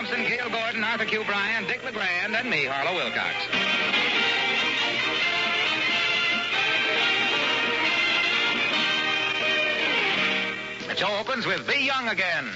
Thompson, Gail Gordon, Arthur Q. Bryan, Dick LeGrand, and me, Harlow Wilcox. The show opens with Be Young Again.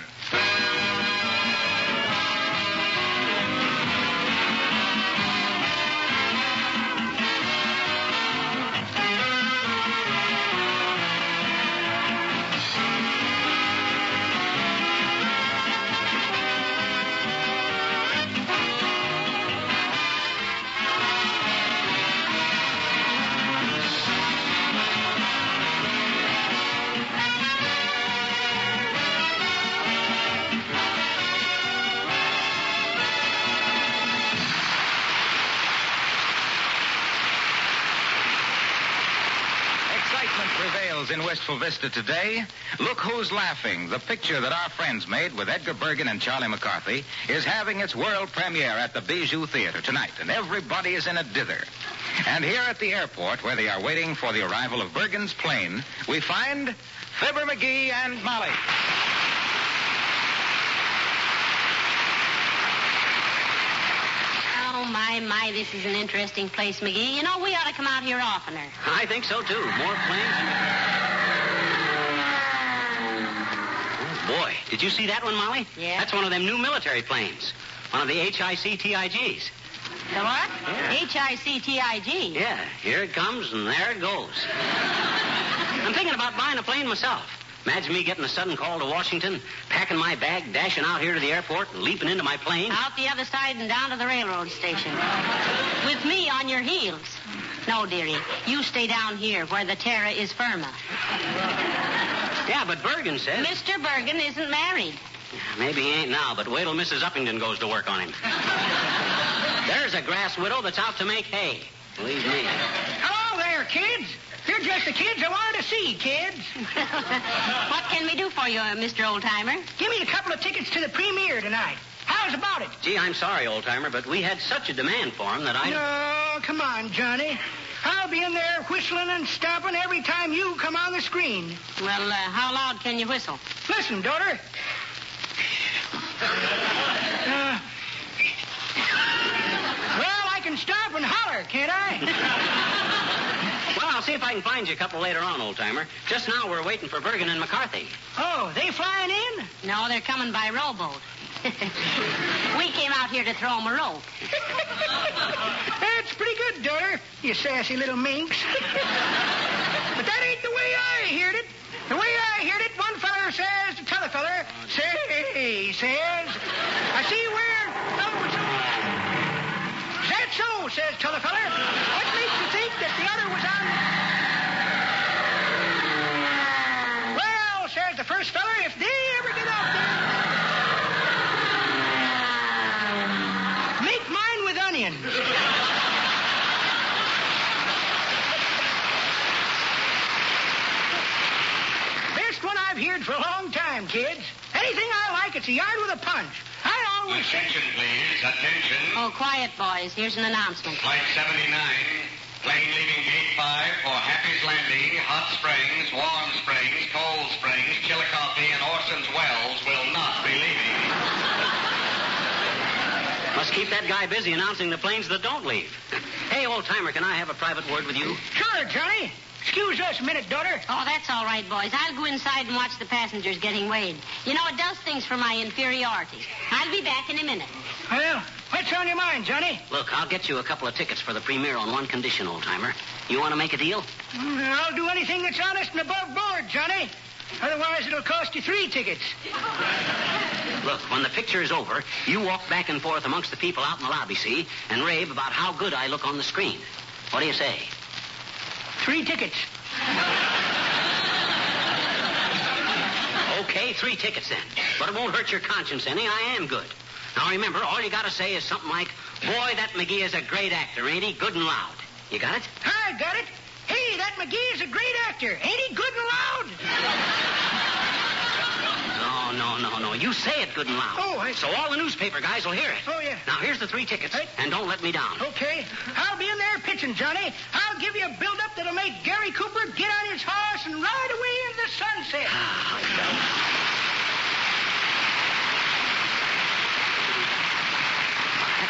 In Wistful Vista today, Look Who's Laughing, the picture that our friends made with Edgar Bergen and Charlie McCarthy, is having its world premiere at the Bijou Theater tonight, and everybody is in a dither. And here at the airport, where they are waiting for the arrival of Bergen's plane, we find Fibber, McGee, and Molly. Oh, my, this is an interesting place, McGee. You know, we ought to come out here oftener. I think so, too. More planes. Oh, boy. Did you see that one, Molly? Yeah. That's one of them new military planes. One of the HIC-TIGs. The what? Yeah. HIC-TIG? Yeah. Here it comes, and there it goes. I'm thinking about buying a plane myself. Imagine me getting a sudden call to Washington, packing my bag, dashing out here to the airport, and leaping into my plane. Out the other side and down to the railroad station. With me on your heels. No, dearie. You stay down here where the terra is firma. Yeah, but Bergen says... Mr. Bergen isn't married. Maybe he ain't now, but wait till Mrs. Uppington goes to work on him. There's a grass widow that's out to make hay. Believe me. Hello there, kids. You're just the kids I wanted to see, kids. What can we do for you, Mr. Oldtimer? Give me a couple of tickets to the premiere tonight. How's about it? Gee, I'm sorry, old-timer, but we had such a demand for him that I... No, come on, Johnny. I'll be in there whistling and stomping every time you come on the screen. Well, how loud can you whistle? Listen, daughter. Well, I can stomp and holler, can't I? Well, I'll see if I can find you a couple later on, old-timer. Just now we're waiting for Bergen and McCarthy. Oh, they flying in? No, they're coming by rowboat. We came out here to throw them a rope. That's pretty good, daughter, you sassy little minx. But that ain't the way I heard it. The way I heard it, one feller says to t'other feller, say, says, I see where... Oh, is that so, says t'other feller. What makes you think that the other was on... Well, says the first feller, if they ever get out there... Make mine with onions. Best one I've heard for a long time, kids. Anything I like, it's a yard with a punch. I always... Attention, please. Attention. Oh, quiet, boys. Here's an announcement. Flight 79. Plane leaving Gate 5 for Happy's Landing, Hot Springs, Warm Springs, Cold Springs, Chillicothe, and Orson's Wells will not be leaving. Must keep that guy busy announcing the planes that don't leave. Hey, old-timer, can I have a private word with you? Sure, Johnny. Excuse us a minute, daughter. Oh, that's all right, boys. I'll go inside and watch the passengers getting weighed. You know, it does things for my inferiority. I'll be back in a minute. Well, what's on your mind, Johnny? Look, I'll get you a couple of tickets for the premiere on one condition, old-timer. You want to make a deal? I'll do anything that's honest and above board, Johnny. Otherwise, it'll cost you 3 tickets. Look, when the picture is over, you walk back and forth amongst the people out in the lobby, see, and rave about how good I look on the screen. What do you say? 3 tickets. Okay, 3 tickets then. But it won't hurt your conscience any. I am good. Now remember, all you got to say is something like, boy, that McGee is a great actor, ain't he? Good and loud. You got it? I got it. Hey, that McGee is a great actor. Ain't he good and loud? No. You say it good and loud. Oh, So all the newspaper guys will hear it. Oh, yeah. Now, here's the 3 tickets. Right. And don't let me down. Okay. I'll be in there pitching, Johnny. I'll give you a build-up that'll make Gary Cooper get on his horse and ride away into the sunset.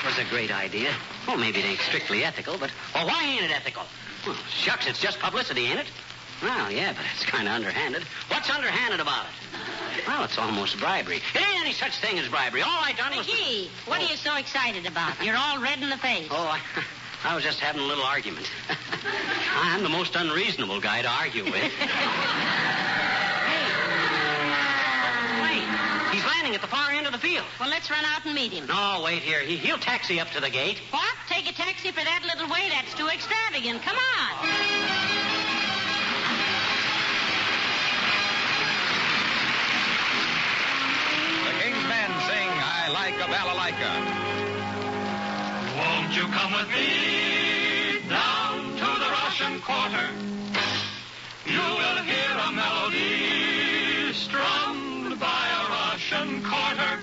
that was a great idea. Well, maybe it ain't strictly ethical, but... Well, why ain't it ethical? Well, shucks, it's just publicity, ain't it? Well, yeah, but it's kind of underhanded. What's underhanded about it? Well, it's almost bribery. It ain't any such thing as bribery. All I done was... McGee, what are you so excited about? You're all red in the face. Oh, I was just having a little argument. I'm the most unreasonable guy to argue with. Wait, he's landing at the far end of the field. Well, let's run out and meet him. No, wait here. He'll taxi up to the gate. What? Take a taxi for that little way? That's too extravagant. Come on. The King's Men sing I Like a Balalaika. Won't you come with me down to the Russian Quarter? You will hear a melody strummed by a Russian quarter.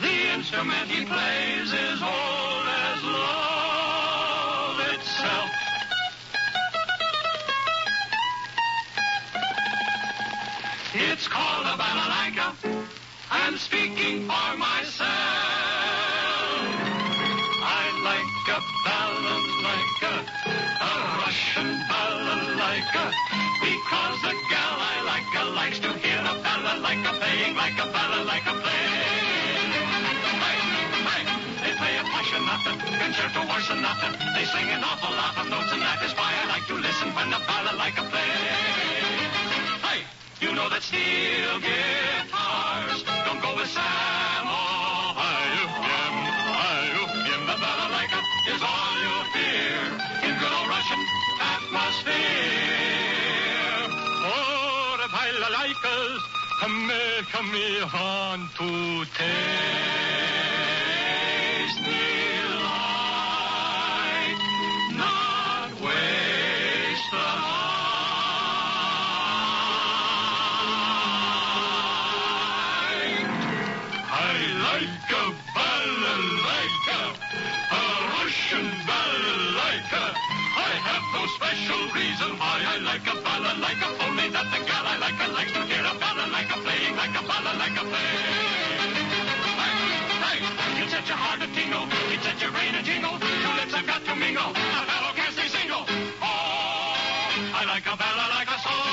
The instrument he plays is old as love itself. It's called a balalaika. I'm speaking for myself. I like a balalaika, a Russian balalaika, because the gal I like likes to hear a balalaika playing like a balalaika play. They play a passionata, concerto or sonata. They sing an awful lot of notes, and that is why I like to listen when a balalaika play. You know that steel guitars don't go with Sam. Oh, the balalaika is all you'll hear in good old Russian atmosphere. Oh, the balalaikas, come here on to taste delight, not waste the night. Special reason why I like a balalaika, only that the gal I like likes to hear a balalaika playing like a balalaika play. Hey, it's such a hard to tingle, it's such a brain to jingle, two lips have got to mingle, a fellow can't stay single. Oh, I like a balalaika song.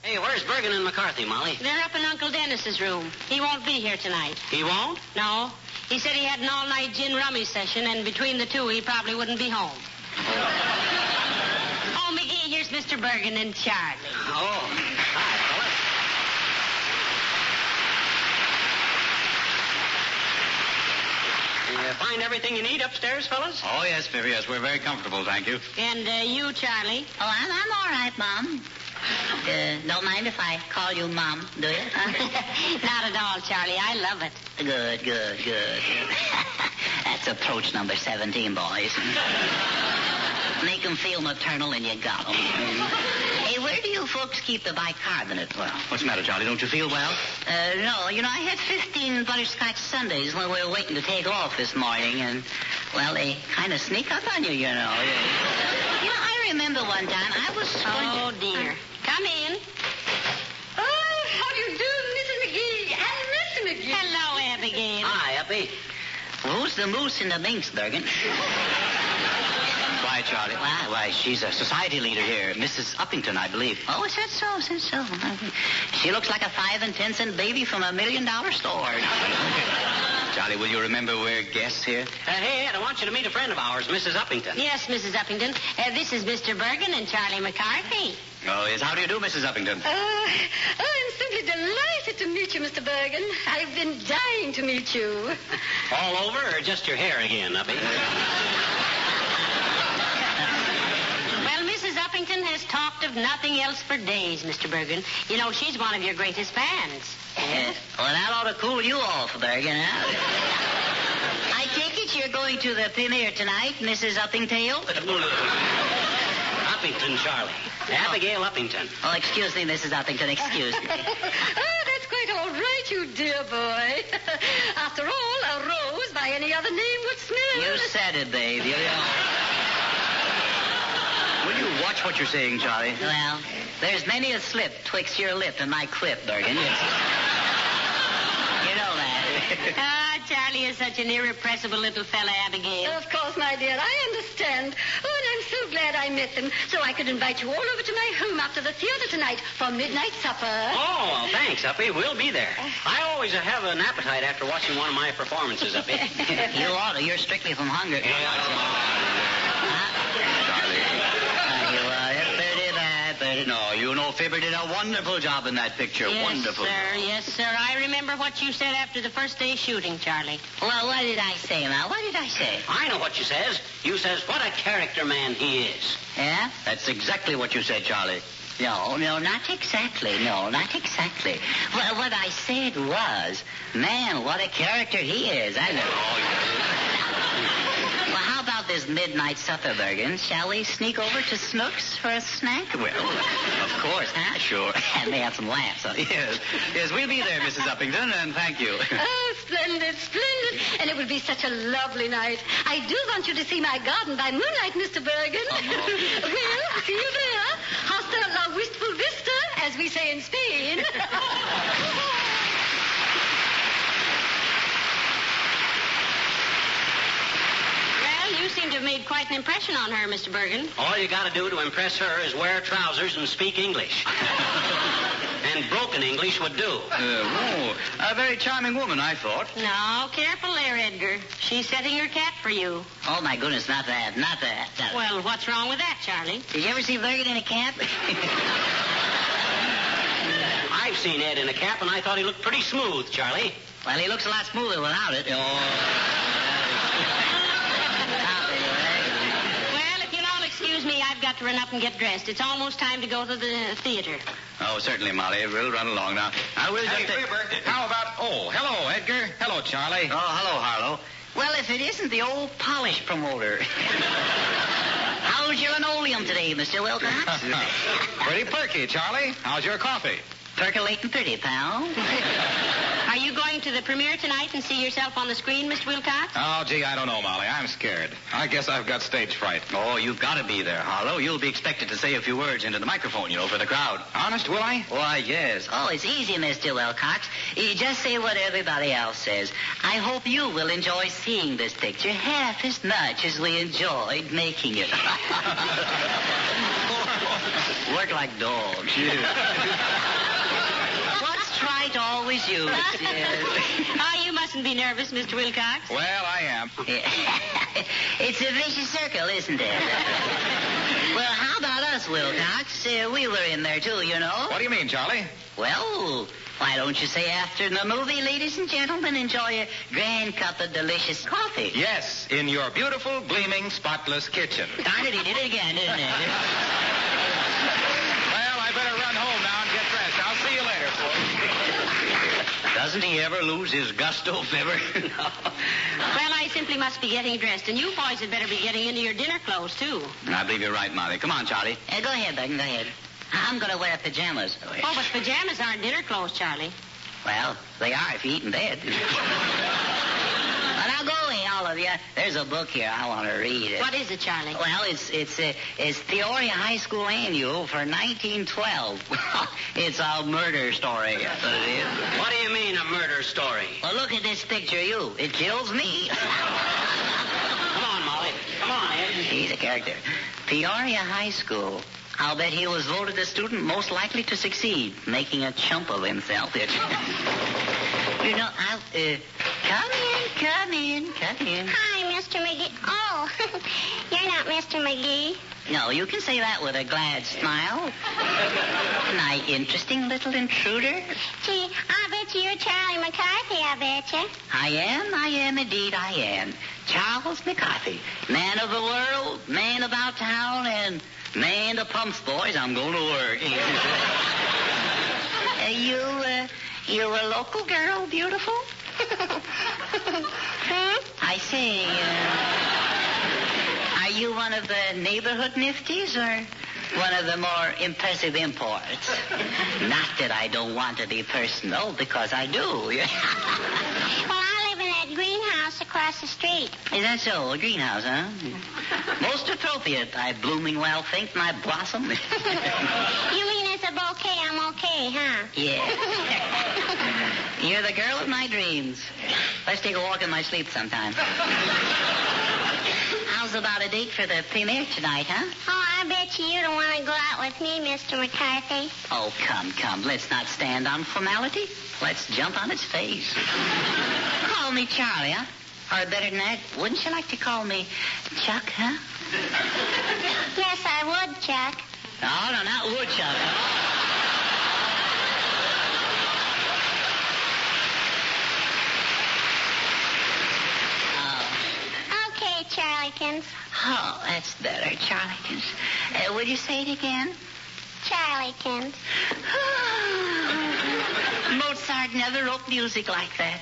Hey, where's Bergen and McCarthy, Molly? They're up in Uncle Dennis's room. He won't be here tonight. He won't? No. He said he had an all-night gin rummy session, and between the two, he probably wouldn't be home. Oh, McGee, here's Mr. Bergen and Charlie. Oh, hi, fellas. Find everything you need upstairs, fellas? Oh, yes, Fibber, yes. We're very comfortable, thank you. And you, Charlie? Oh, I'm all right, Mom. Don't mind if I call you Mom, do you? Not at all, Charlie. I love it. Good. That's approach number 17, boys. Make them feel maternal and you got them. Hey, where do you folks keep the bicarbonate? Well, What's the matter, Charlie? Don't you feel well? No. I had 15 butterscotch sundaes when we were waiting to take off this morning, and, well, they kind of sneak up on you, I remember one time I was... Oh, dear. Come in. Oh, how do you do, Mrs. McGee and Mr. McGee? Hello, Abigail. Hi, Uppy. Well, who's the moose in the minx, Bergen? Why, Charlie? Why, she's a society leader here. Mrs. Uppington, I believe. Oh, is that so? She looks like a 5 and 10 cent baby from $1 million store. Charlie, will you remember we're guests here? Hey, Ed, I want you to meet a friend of ours, Mrs. Uppington. Yes, Mrs. Uppington. This is Mr. Bergen and Charlie McCarthy. Oh, yes. How do you do, Mrs. Uppington? I'm simply delighted to meet you, Mr. Bergen. I've been dying to meet you. All over or just your hair again, Uppy? Well, Mrs. Uppington has talked of nothing else for days, Mr. Bergen. She's one of your greatest fans. Well, that ought to cool you off, Bergen, huh? I take it you're going to the premiere tonight, Mrs. Uppingtail? Uppington, Charlie. Abigail Uppington. Oh, excuse me, Mrs. Uppington, excuse me. Oh, that's quite all right, you dear boy. After all, a rose by any other name would smell. You said it, babe. You watch what you're saying, Charlie. Well, there's many a slip twixt your lip and my clip, Bergen. You know that. Charlie is such an irrepressible little fella, Abigail. Of course, my dear, I understand. Oh, and I'm so glad I met them, so I could invite you all over to my home after the theater tonight for midnight supper. Oh, well, thanks, Uppy. We'll be there. I always have an appetite after watching one of my performances, Uppy. You ought to. You're strictly from hunger. No, you know Fibber did a wonderful job in that picture. Yes, Wonderful. sir. Yes, sir. I remember what you said after the first day's shooting, Charlie. Well, what did I say now? What did I say? I know what you says. You says, what a character man he is. Yeah? That's exactly what you said, Charlie. No, not exactly. No, not exactly. Well, what I said was, man, what a character he is. I know. Well, how about this midnight supper, Bergen? Shall we sneak over to Snook's for a snack? Well, of course. Huh? Sure. And they have some lamps. Huh? Yes, we'll be there, Mrs. Uppington, and thank you. Oh, splendid, splendid. And it will be such a lovely night. I do want you to see my garden by moonlight, Mr. Bergen. Well, see you there. Hasta la Wistful Vista, as we say in Spain. You seem to have made quite an impression on her, Mr. Bergen. All you got to do to impress her is wear trousers and speak English. And broken English would do. A very charming woman, I thought. No, careful there, Edgar. She's setting her cap for you. Oh, my goodness, not that. Well, what's wrong with that, Charlie? Did you ever see Bergen in a cap? I've seen Ed in a cap, and I thought he looked pretty smooth, Charlie. Well, he looks a lot smoother without it. Excuse me, I've got to run up and get dressed. It's almost time to go to the theater. Oh, certainly, Molly. We'll run along now. I will Hey, Fibber, how about... Oh, hello, Edgar. Hello, Charlie. Oh, hello, Harlow. Well, if it isn't the old polish promoter. How's your linoleum today, Mr. Wilcox? Pretty perky, Charlie. How's your coffee? Percolating pretty, pal. Are you going to the premiere tonight and see yourself on the screen, Mr. Wilcox? Oh, gee, I don't know, Molly. I'm scared. I guess I've got stage fright. Oh, you've got to be there, Harlow. You'll be expected to say a few words into the microphone, for the crowd. Honest, will I? Why, yes. Oh, it's easy, Mr. Wilcox. You just say what everybody else says. I hope you will enjoy seeing this picture half as much as we enjoyed making it. Work like dogs. What's trite always used. Oh, you mustn't be nervous, Mr. Wilcox. Well, I am. It's a vicious circle, isn't it? Well, how about us, Wilcox? We were in there, too, What do you mean, Charlie? Well, why don't you say after the movie, ladies and gentlemen, enjoy a grand cup of delicious coffee? Yes, in your beautiful, gleaming, spotless kitchen. Darn it, he did it again, didn't he? Well, I better run home now and get dressed. I'll see you later, folks. Doesn't he ever lose his gusto, Fibber? No. Well, I simply must be getting dressed, and you boys had better be getting into your dinner clothes, too. I believe you're right, Molly. Come on, Charlie. Go ahead, Bergen, go ahead. I'm going to wear pajamas. Oh, but pajamas aren't dinner clothes, Charlie. Well, they are if you eat in bed. But now go away, all of you. There's a book here I want to read. What is it, Charlie? Well, it's Peoria High School Annual for 1912. It's a murder story. That's what it is. What do you mean, a murder story? Well, look at this picture, you. It kills me. Come on, Molly. Come on, Ed. He's a character. Peoria High School. I'll bet he was voted the student most likely to succeed, making a chump of himself. Come in. Hi, Mr. McGee. Oh, you're not Mr. McGee. No, you can say that with a glad smile. My interesting little intruder. Gee, I bet you're Charlie McCarthy, I bet you. I am, indeed I am. Charles McCarthy, man of the world, man about town, and man the pumps, boys. I'm going to work. You a local girl, beautiful? I say, are you one of the neighborhood nifties or one of the more impressive imports? Not that I don't want to be personal, because I do. Well, I live in that that greenhouse across the street. Is that so? A greenhouse, huh? Most appropriate, I blooming well think, my blossom. You mean as a bouquet, I'm okay, huh? Yeah. You're the girl of my dreams. Let's take a walk in my sleep sometime. How's about a date for the premiere tonight, huh? Oh, I bet you don't want to go out with me, Mr. McCarthy. Oh, come. Let's not stand on formality. Let's jump on its face. Call me Charlie, huh? Or better than that, wouldn't you like to call me Chuck, huh? Yes, I would, Chuck. No, not Woodchuck. Okay, Charliekins. Oh, that's better, Charliekins. Would you say it again? Charliekins. Mozart never wrote music like that.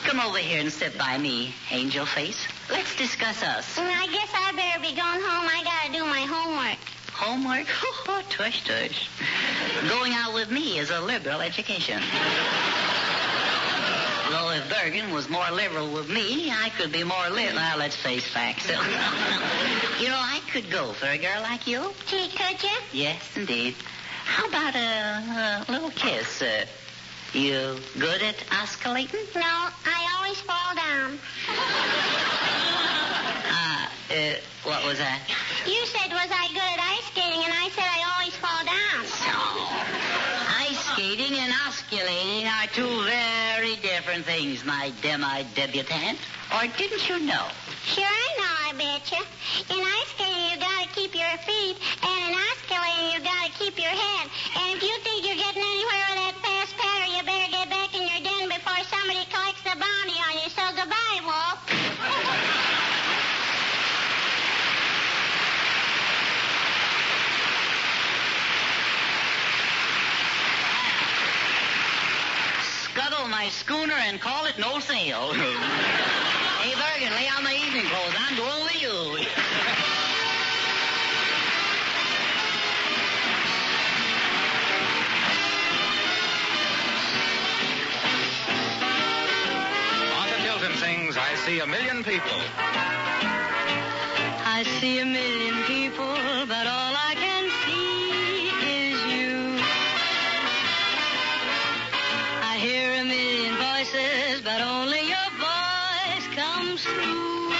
Come over here and sit by me, angel face. Let's discuss us. I guess I better be going home. I gotta do my homework. Homework? Oh, tush. Going out with me is a liberal education. Though if Bergen was more liberal with me, I could be more liberal. Now, let's face facts. I could go for a girl like you. Gee, could you? Yes, indeed. How about a little kiss? You good at oscillating? No, I always fall down. What was that? You said, was I good at ice skating, and I said I always fall down. So, ice skating and osculating are two very different things, my demi-debutante. Or didn't you know? Sure I know, I betcha. In ice skating, you gotta keep your feet, and in osculating, you gotta keep your head. And if you think you're getting anywhere with that fast patter, you better get back in your den before somebody collects the bounty on you. So goodbye, Wolf. Scuttle my schooner and call it no sail. Hey, Bergen, lay on my evening clothes. I'm going with you. Arthur Chilton sings, I See a Million People. I see a million people, but all I can see is you. I hear a million voices, but only your voice comes through.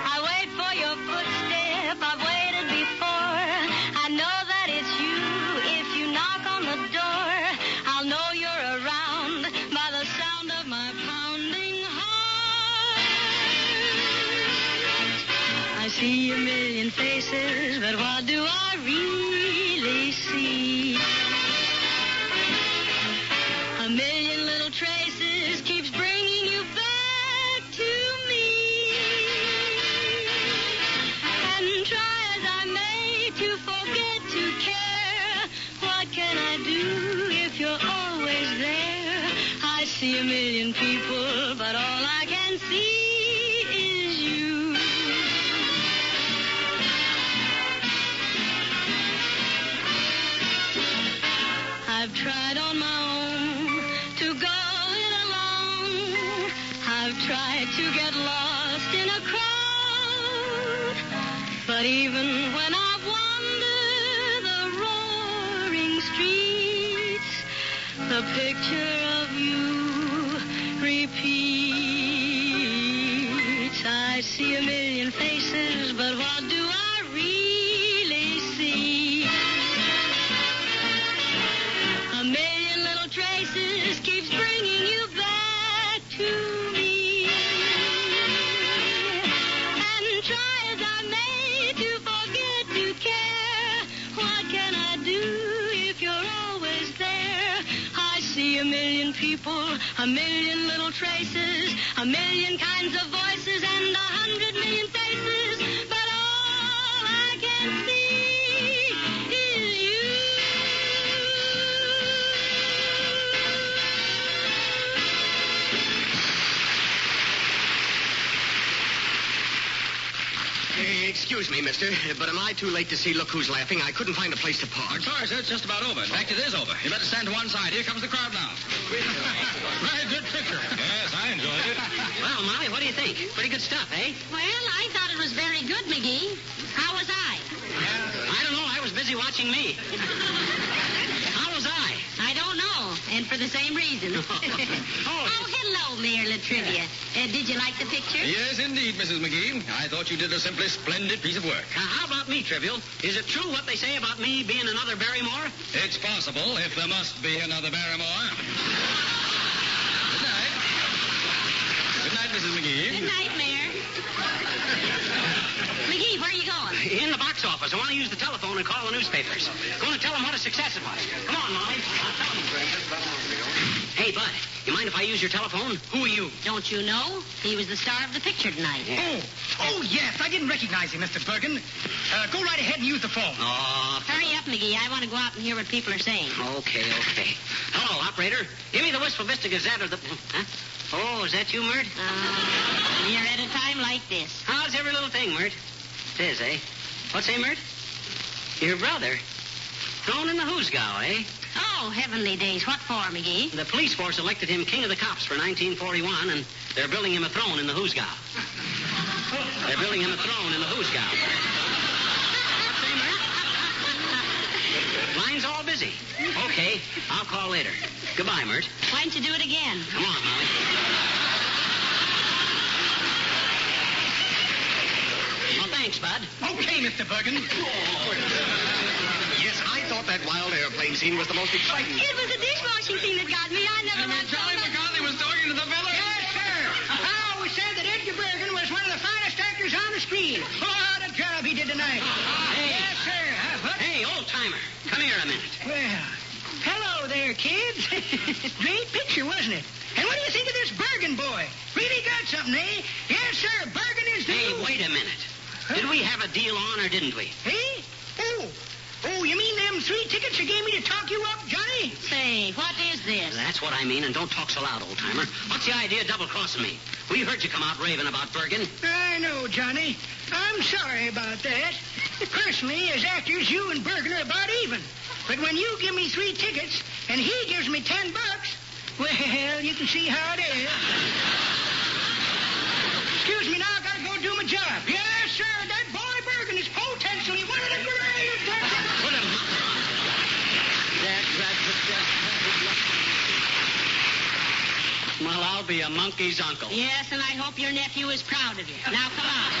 I wait for your footstep, I've waited before. I know that it's you. If you knock on the door, I'll know you're around by the sound of my pounding heart. I see a million faces, but what do I really see? A million little traces keeps bringing you back to me. And try as I may to forget to care, what can I do if you're always there? I see a million people, but all I can see is you. I've tried on my own to go it alone. I've tried to get lost in a crowd. But even when I wander the roaring streets, the picture of you repeats. I see a million faces, but what do I really see? A million little traces keeps bringing you back to me. And try as I may to forget to care, what can I do if you're always there? I see a million people, a million little traces, a million kinds of voices, and 100 million faces, but all I can see is you. It's excuse me, mister, but am I too late to see Look Who's Laughing? I couldn't find a place to park. Sorry, sir, it's just about over. In fact, it is over. You better stand to one side. Here comes the crowd now. Very good picture. Yes, I enjoyed it. Well, Molly, what do you think? Pretty good stuff, eh? Well, I thought it was very good, McGee. How was I? I don't know. I was busy watching me. How was I? I don't know, and for the same reason. Oh, hello, Mayor Latrivia. Did you like the picture? Yes, indeed, Mrs. McGee. I thought you did a simply splendid piece of work. How about me, Trivial? Is it true what they say about me being another Barrymore? It's possible, if there must be another Barrymore. Good night. Good night, Mrs. McGee. Good night, Mayor. McGee, where are you going? In the box office. I want to use the telephone and call the newspapers. Going to tell them what a success it was. Come on, Molly. I'll tell them. Hey, Bud, you mind if I use your telephone? Who are you? Don't you know? He was the star of the picture tonight. Yeah. Oh, yes. I didn't recognize him, Mr. Bergen. Go right ahead and use the phone. Oh. Hurry up, McGee. I want to go out and hear what people are saying. Okay. Hello, operator. Give me the Wistful Vista Gazette or the... Huh? Oh, is that you, Mert? You're at a time like this. How's every little thing, Mert? It is, eh? What's that, Mert? Your brother. Thrown in the Hoosgow, eh? Oh, heavenly days. What for, McGee? The police force elected him king of the cops for 1941, and they're building him a throne in the Hoosgow. They're building him a throne in the Hoosgow. Say, Mert? Line's all busy. Okay, I'll call later. Goodbye, Mert. Why don't you do it again? Come on, Molly. Well, thanks, Bud. Okay, Mr. Bergen. Yes, I thought that wild airplane scene was the most exciting. It was the dishwashing thing that got me. I never liked Charlie McCarthy was talking to the fellow. Yes, sir. I always said that Edgar Bergen was one of the finest actors on the screen. Oh, what a job he did tonight. Hey. Yes, sir. Hey, old-timer. Come here a minute. Well, hello there, kids. Great picture, wasn't it? And what do you think of this Bergen boy? Really got something, eh? Yes, sir. Bergen is the... Hey, wait a minute. Did we have a deal on or didn't we? Hey? Oh, you mean them 3 tickets you gave me to talk you up, Johnny? Say, what is this? That's what I mean, and don't talk so loud, old-timer. What's the idea of double-crossing me? We heard you come out raving about Bergen. I know, Johnny. I'm sorry about that. Personally, as actors, you and Bergen are about even. But when you give me 3 tickets and he gives me $10, well, you can see how it is. Excuse me now, I gotta go do my job. Yes, sir, that boy Bergen is potentially one of the greatest actors. Put him. Well, I'll be a monkey's uncle. Yes, and I hope your nephew is proud of you. Now, come on.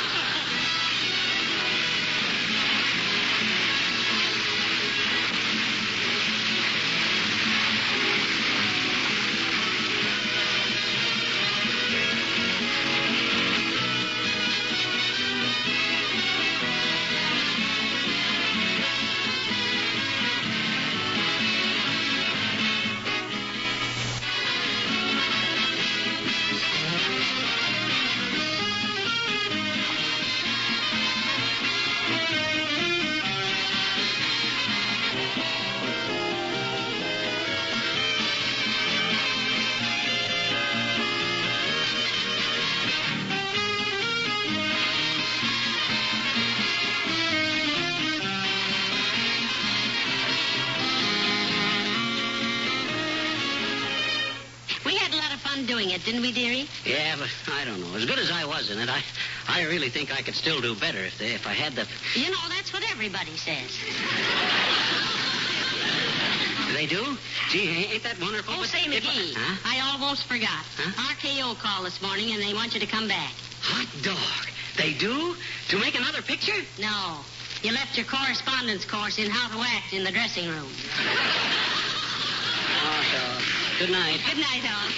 Doing it, didn't we, dearie? Yeah, but I don't know. As good as I was in it, I really think I could still do better if I had the... You know, that's what everybody says. They do? Gee, ain't that wonderful? Oh, say, McGee, Huh? I almost forgot. Huh? RKO called this morning, and they want you to come back. Hot dog. They do? To make another picture? No. You left your correspondence course in how to act in the dressing room. Oh, so. Good night. Good night, all.